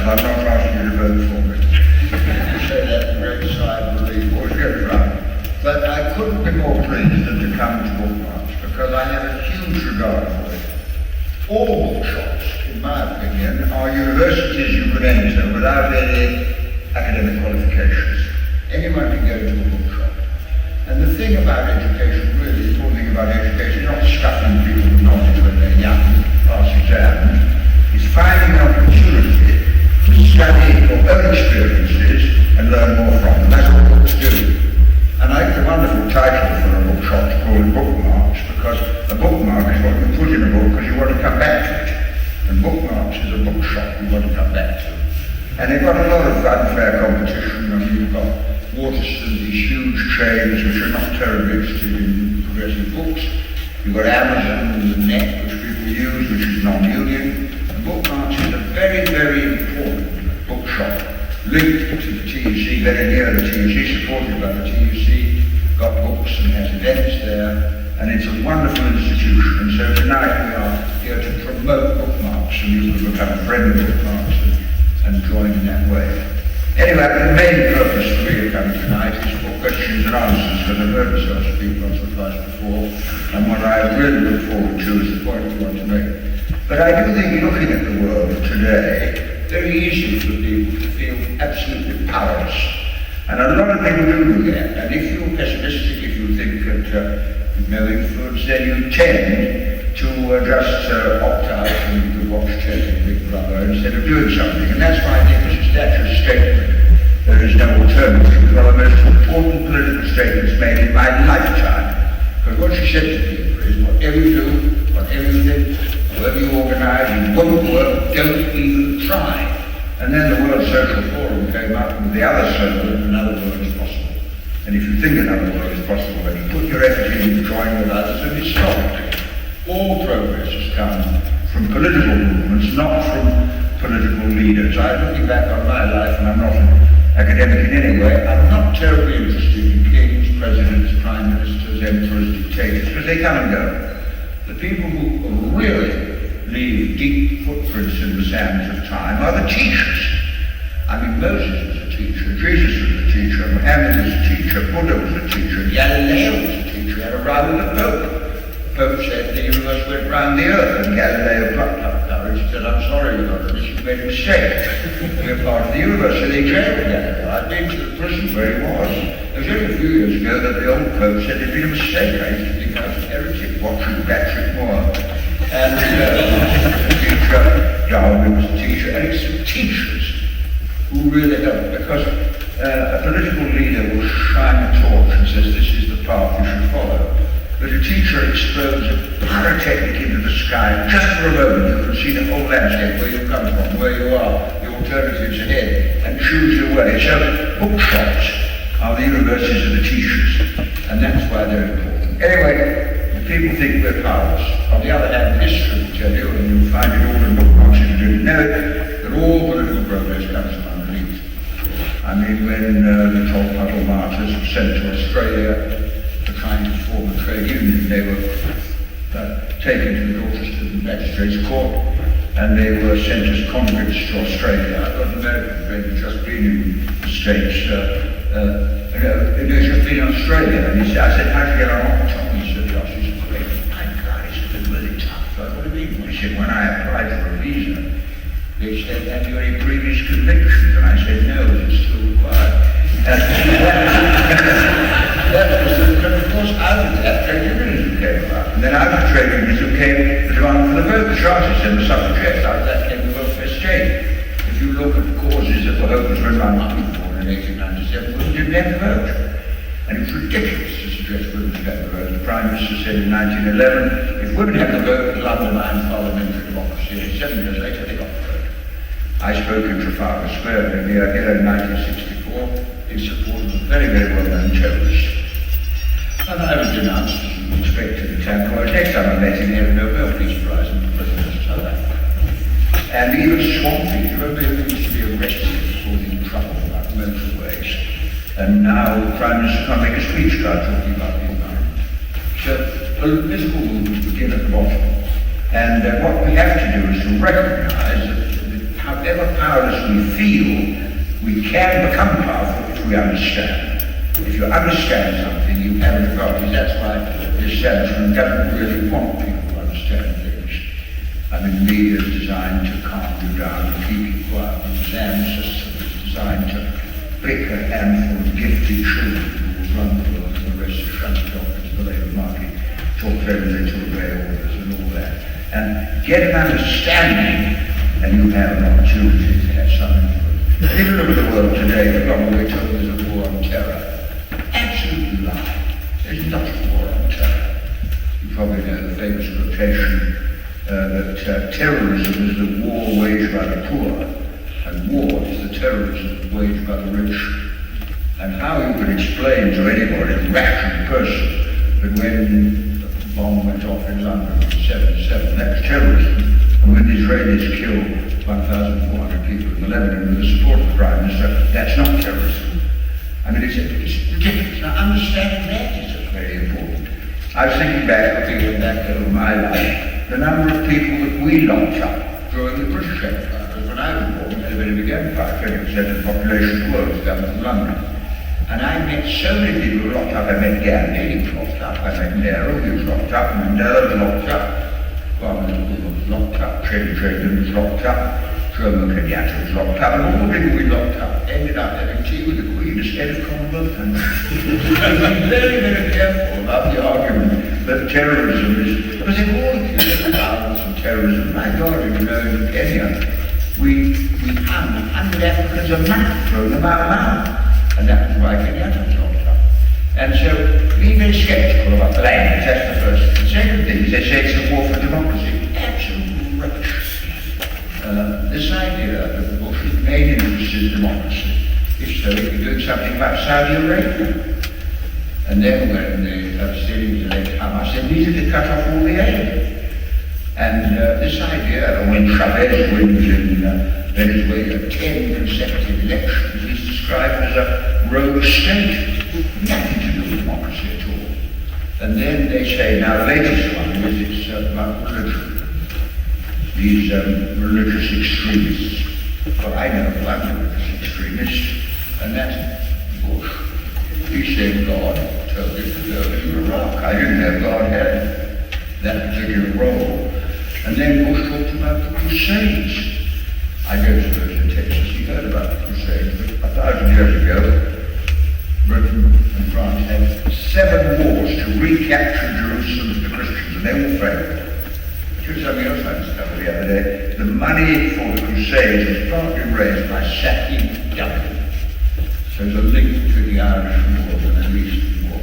I'm not asking you to vote for me. You say that a great sigh of relief, or get right. But I couldn't be more pleased than to come to Bookmarks, because I have a huge regard for it. All bookshops, in my opinion, are universities you can enter without any academic qualifications. Anyone can go to a bookshop. And the thing about education, really, the important thing about education, is not stuffing people with knowledge when they're young, pass exams, is finding an opportunity to study your own experiences and learn more from them. That's what books do. And I think the wonderful title for a bookshop is called Bookmarks, because a bookmark is what you put in a book because you want to come back to it. And Bookmarks is a bookshop you want to come back to. And they've got a lot of unfair competition. I mean, you've got Waterston, these huge chains which are not terribly interested in progressive books. You've got Amazon and the net which people use, which is non-union. And Bookmarks is a very, very important bookshop linked to the TUC, very near the TUC, supported by the TUC, got books and has events there, and it's a wonderful institution. And so tonight we are here to promote Bookmarks, and you can become a friend of Bookmarks and join in that way. Anyway, the main purpose for me of coming tonight is for questions and answers, because I've heard myself speak once or twice before, and what I really look forward to is the point we want to make. But I do think, looking at the world of today, very easy for people to feel absolutely powerless. And a lot of people do that. And if you're pessimistic, if you think that you've no influence, then you tend to just opt out and watch telly, Big Brother, instead of doing something. And that's why I think Mrs. Thatcher's statement, there is no alternative, is one of the most important political statements made in my lifetime. Because what she said to people is, whatever you do, whatever you think, however you organise, it won't work, don't even try. And then the World Social Forum came up with the other slogan, another world is possible. And if you think another world is possible, then you put your effort into joining with others, and historically, all progress has come from political movements, not from political leaders. I'm looking back on my life, and I'm not an academic in any way, I'm not terribly interested in kings, presidents, prime ministers, emperors, dictators, because they come and go. The people who really leave deep footprints in the sands of time are the teachers. I mean, Moses was a teacher, Jesus was a teacher, Muhammad was a teacher, Buddha was a teacher, Galileo was a teacher, he had a row with the Pope. The Pope said the universe went round the earth, and Galileo plucked up courage and said, I'm sorry, Your Holiness, you made a mistake. We're part of the universe, so they jailed Galileo. I've been to the prison where he was. It was only a few years ago that the old Pope said there'd been a mistake. I used to think I was a heretic watching Patrick Moore. And the teacher, Darwin was a teacher, and it's the teachers who really help, because a political leader will shine a torch and says this is the path you should follow. But a teacher explodes a pyrotechnic into the sky, just for a moment you can see the whole landscape, where you come from, where you are, the alternatives ahead, and choose your way. So bookshops are the universities of the teachers, and that's why they're important. Anyway, people think we're powerless. On the other hand, history will tell you, and you'll find it all in Bookmarks if you didn't know it, that all political progress comes from underneath. I mean, when the Tolpuddle martyrs were sent to Australia to try and form a trade union, they were taken to the Dorchester Magistrates Court, and they were sent as convicts to Australia. I've got an American friend who's just been in the States, he's just been in Australia, and he said, I said, how'd you get on? He said, Josh, he's a great fine guy. He said, they're really tough. I said, what do you mean? He said, when I applied for a visa, they said, have you any previous convictions? And I said, no, it's still required. And of course, out of that, trade unionism came about. And then out of trade unionism came the demand for the vote, the charters and the suffragettes. Out of that came the welfare state. If you look at the causes that were hopeless when my mum was born in 1897, women didn't have the vote. And it was ridiculous to suggest women should have the vote. The Prime Minister said in 1911, if women had the vote, it'll undermine parliamentary democracy. And 7 years later, they got the vote. I spoke in Trafalgar Square in the year 1964 in support of a very, very well-known terrorist. And I was denounced, as you would expect, at the time. Well, next time I met him, he had a Nobel Peace Prize in the President of South Africa. And even Swampy, you remember, he used to be arrested for causing trouble about motorways. And now the Prime Minister can't make a speech without talking about the environment. So political movements begin at the bottom. And what we have to do is to recognise that how however powerless we feel, we can become powerful if we understand. If you understand something, you have an advantage. That's why the establishment doesn't really want people to understand things. I mean, media is designed to calm you down and keep you quiet. The exam system is designed to pick a handful of gifted children who will run the world, and the rest are shunned off into the labour market, talk only to obey orders and all that. And get an understanding, and you have an opportunity to have something good. If you look at the world today, the long way told there's a war on terror. Absolutely lie. There's not a war on terror. You probably know the famous quotation that terrorism is the war waged by the poor, and war is the terrorism waged by the rich. And how you can explain to anybody, a rational person, that when the bomb went off in London in 1977, that was terrorism, and when the Israelis killed 1,400 people in Lebanon with the support of the Prime Minister, that's not terrorism. I mean, it's ridiculous. Now, understanding that is very important. I was thinking back over my life, the number of people that we locked up during the British Empire. Because when I was born, it had been a big empire, 20% of the population of the world was down in London. And I met so many people who were locked up. I met Gandhi, he was locked up. I met Nehru, he was locked up. Mandela was locked up. Kwame Nkrumah was locked up. Chedra was locked up. Jomo Kenyatta was locked up, and all the people we locked up ended up having tea with the Queen instead of Commonwealth countries. Be very, very careful about the argument that terrorism is, because they've all accused of violence and terrorism. My God, if you know, in Kenya, we hung 100 Africans a month, thrown them out of mouth, and that was why Kenyatta was locked up. And so, be very sceptical about the language, that's the first. The second thing is they say it's a war for democracy. Absolute rubbish. This idea that the Bush main interest is democracy. If so, he could do something about Saudi Arabia. And then when the Palestinians elect Hamas, they needed to cut off all the aid. And this idea that when Chavez wins in Venezuela 10 consecutive elections is described as a rogue state. Nothing to do with democracy at all. And then they say, now the latest one is it's about religion. These religious extremists. Well, I know one religious extremist, and that's Bush. He said God told him to go to Iraq. I didn't know God had that particular role. And then Bush talked about the Crusades. I go to Texas, you heard about the Crusades, but 1,000 years ago, Britain and France had 7 wars to recapture Jerusalem to the Christians, and they all failed. Here's something else I discovered the other day. The money for the Crusades was partly raised by sacking Dublin. So there's a link between the Irish War and the Eastern War.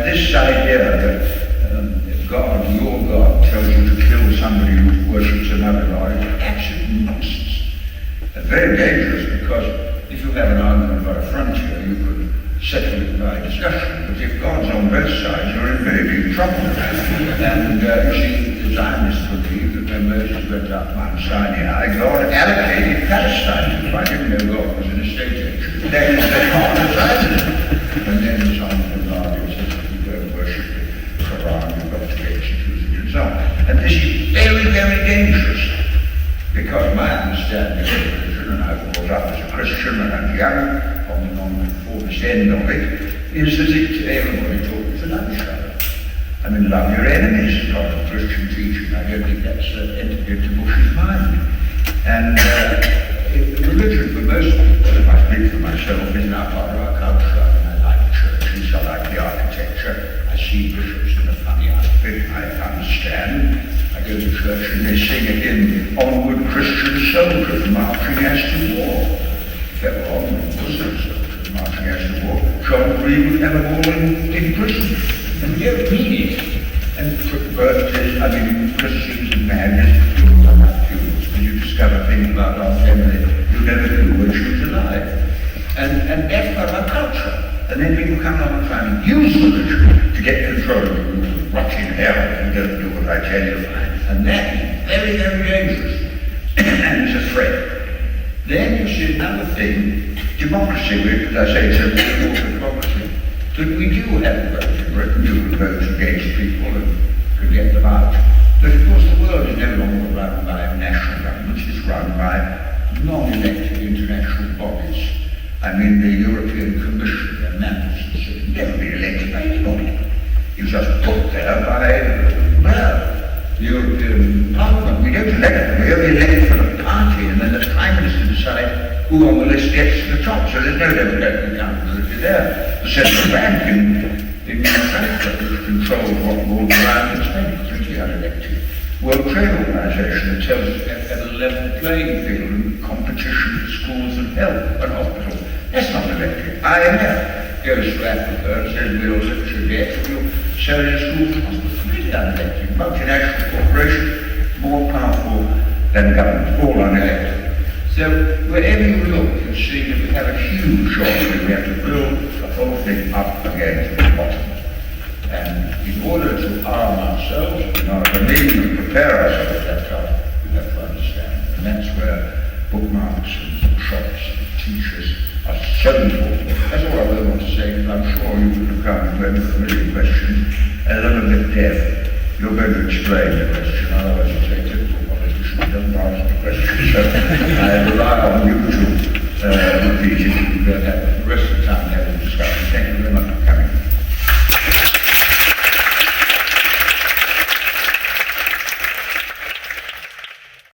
This idea that God, your God, tells you to kill somebody who worships another God is absolute nonsense. Very dangerous, because if you have an argument about a frontier, you could settle it by discussion. But if God's on both sides, you're in very big trouble. And you see, the Zionists believe that when Moses went up Mount Sinai, God allocated Palestine to them. I didn't know God was an estate agent. That is the heart of Zionism. And then Osama bin Laden says, if you don't worship the Quran, you've got to be executed and so on. And this is very, very dangerous, because my understanding of religion, and I was brought up as a Christian and I'm young, on the non-conformist end of it, is that everybody taught you to love each other. I mean, love your enemies is not a Christian teaching. I don't think that's entered into Bush's mind. And religion, for most people, if I speak for myself, is now part of our culture. I mean, I like churches, I like the architecture, I see bishops in a funny outfit, I understand. I go to church and they sing a hymn, Onward Christian Soldiers, marching as to war. If that were onward Muslim soldiers marching as to war, John Green would have them all in prison. And you don't mean it. And birthdays, I mean, Christians and marriages, you come up funerals, and you discover things about our family you never knew when she was alive. And that's part of our culture. And then people come along and try and use religion to get control of you, rot in hell if you don't do what I tell you. And that is very, very dangerous. And it's a threat. Then you see another thing, democracy, as I say, it's a war for democracy. But we do have a vote in Britain. You can vote against people and could get them out. But of course the world is no longer run by national governments, it's run by non-elected international bodies. I mean the European Commission, their members, have never been elected by anybody. You're just put there by BLAIR, the European Parliament. We don't elect them, we only elect for the party, and then the Prime Minister decides who on the list gets to the top, so there's no democratic accountability there. The central bank in Frankfurt, which controls what moves around in Spain, is completely unelected. World Trade Organization that tells us we have to have a level playing field and competition for schools and health and hospitals. That's not elected. IMF goes to Africa and says we'll lift your debt, we'll sell your schools and hospitals. Completely unelected. Multinational corporations, more powerful than government, all unelected. So wherever you look, you see that we have a huge job that we have to build the whole thing up again from the bottom. And in order to arm ourselves, in order to mean and prepare ourselves for that task, we have to understand. And that's where bookmarks and bookshops and teachers are so important. That's all I really want to say, because I'm sure you could have come to a million questions a little bit deaf. You're going to explain the question, otherwise you say typical politicians don't answer the question. So I rely on you to repeat it if you don't have